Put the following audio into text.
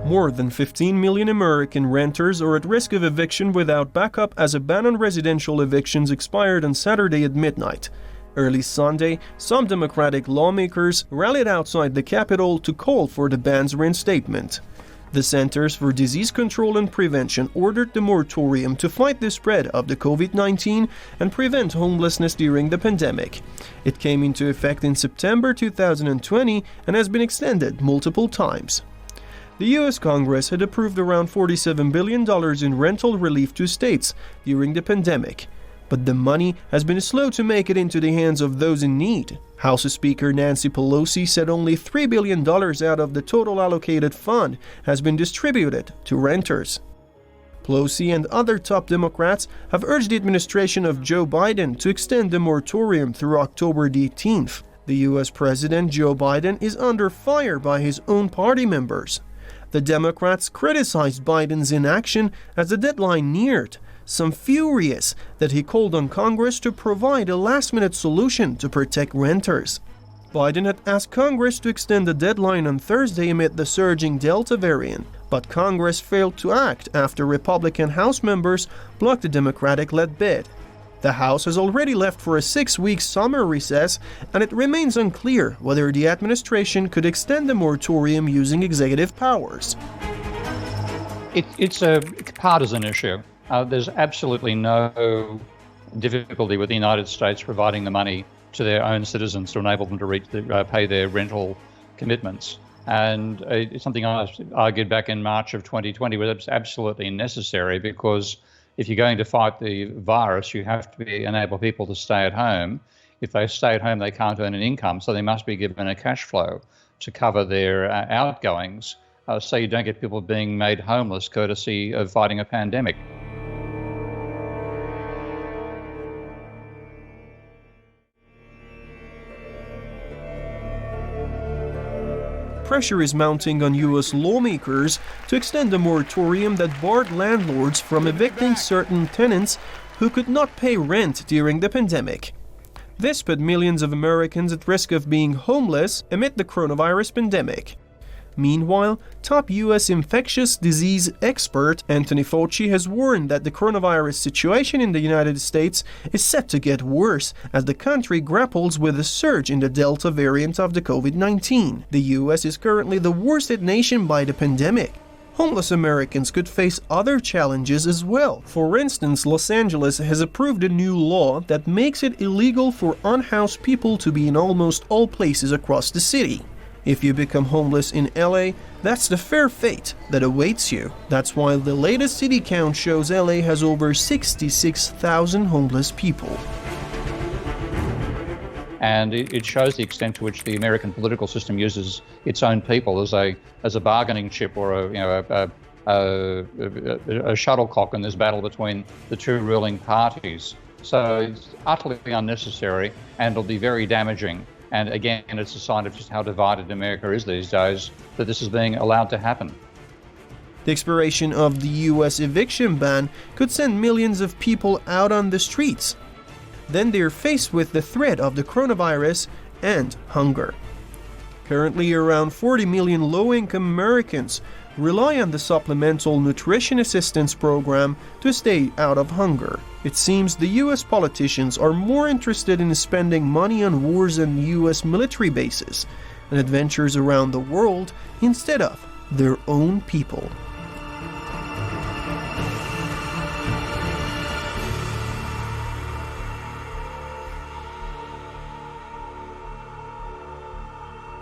More than 15 million American renters are at risk of eviction without backup as a ban on residential evictions expired on Saturday at midnight. Early Sunday, some Democratic lawmakers rallied outside the Capitol to call for the ban's reinstatement. The Centers for Disease Control and Prevention ordered the moratorium to fight the spread of the COVID-19 and prevent homelessness during the pandemic. It came into effect in September 2020 and has been extended multiple times. The U.S. Congress had approved around $47 billion in rental relief to states during the pandemic, but the money has been slow to make it into the hands of those in need. House Speaker Nancy Pelosi said only $3 billion out of the total allocated fund has been distributed to renters. Pelosi and other top Democrats have urged the administration of Joe Biden to extend the moratorium through October 18th. The U.S. President Joe Biden is under fire by his own party members. The Democrats criticized Biden's inaction as the deadline neared, some furious that he called on Congress to provide a last-minute solution to protect renters. Biden had asked Congress to extend the deadline on Thursday amid the surging Delta variant, but Congress failed to act after Republican House members blocked the Democratic-led bid. The House has already left for a 6-week summer recess, and it remains unclear whether the administration could extend the moratorium using executive powers. It's a partisan issue. There's absolutely no difficulty with the United States providing the money to their own citizens to enable them to pay their rental commitments. And it's something I argued back in March of 2020 was absolutely necessary, because if you're going to fight the virus, you have to enable people to stay at home. If they stay at home, they can't earn an income, so they must be given a cash flow to cover their outgoings, so you don't get people being made homeless courtesy of fighting a pandemic. Pressure is mounting on U.S. lawmakers to extend a moratorium that barred landlords from evicting certain tenants who could not pay rent during the pandemic. This put millions of Americans at risk of being homeless amid the coronavirus pandemic. Meanwhile, top U.S. infectious disease expert Anthony Fauci has warned that the coronavirus situation in the United States is set to get worse as the country grapples with a surge in the Delta variant of the COVID-19. The U.S. is currently the worst-hit nation by the pandemic. Homeless Americans could face other challenges as well. For instance, Los Angeles has approved a new law that makes it illegal for unhoused people to be in almost all places across the city. If you become homeless in LA, that's the fair fate that awaits you. That's why the latest city count shows LA has over 66,000 homeless people. And it shows the extent to which the American political system uses its own people as a bargaining chip or a shuttlecock in this battle between the two ruling parties. So it's utterly unnecessary, and it'll be very damaging. And again, it's a sign of just how divided America is these days that this is being allowed to happen. The expiration of the U.S. eviction ban could send millions of people out on the streets. Then they're faced with the threat of the coronavirus and hunger. Currently, around 40 million low-income Americans rely on the Supplemental Nutrition Assistance Program to stay out of hunger. It seems the U.S. politicians are more interested in spending money on wars and U.S. military bases and adventures around the world instead of their own people.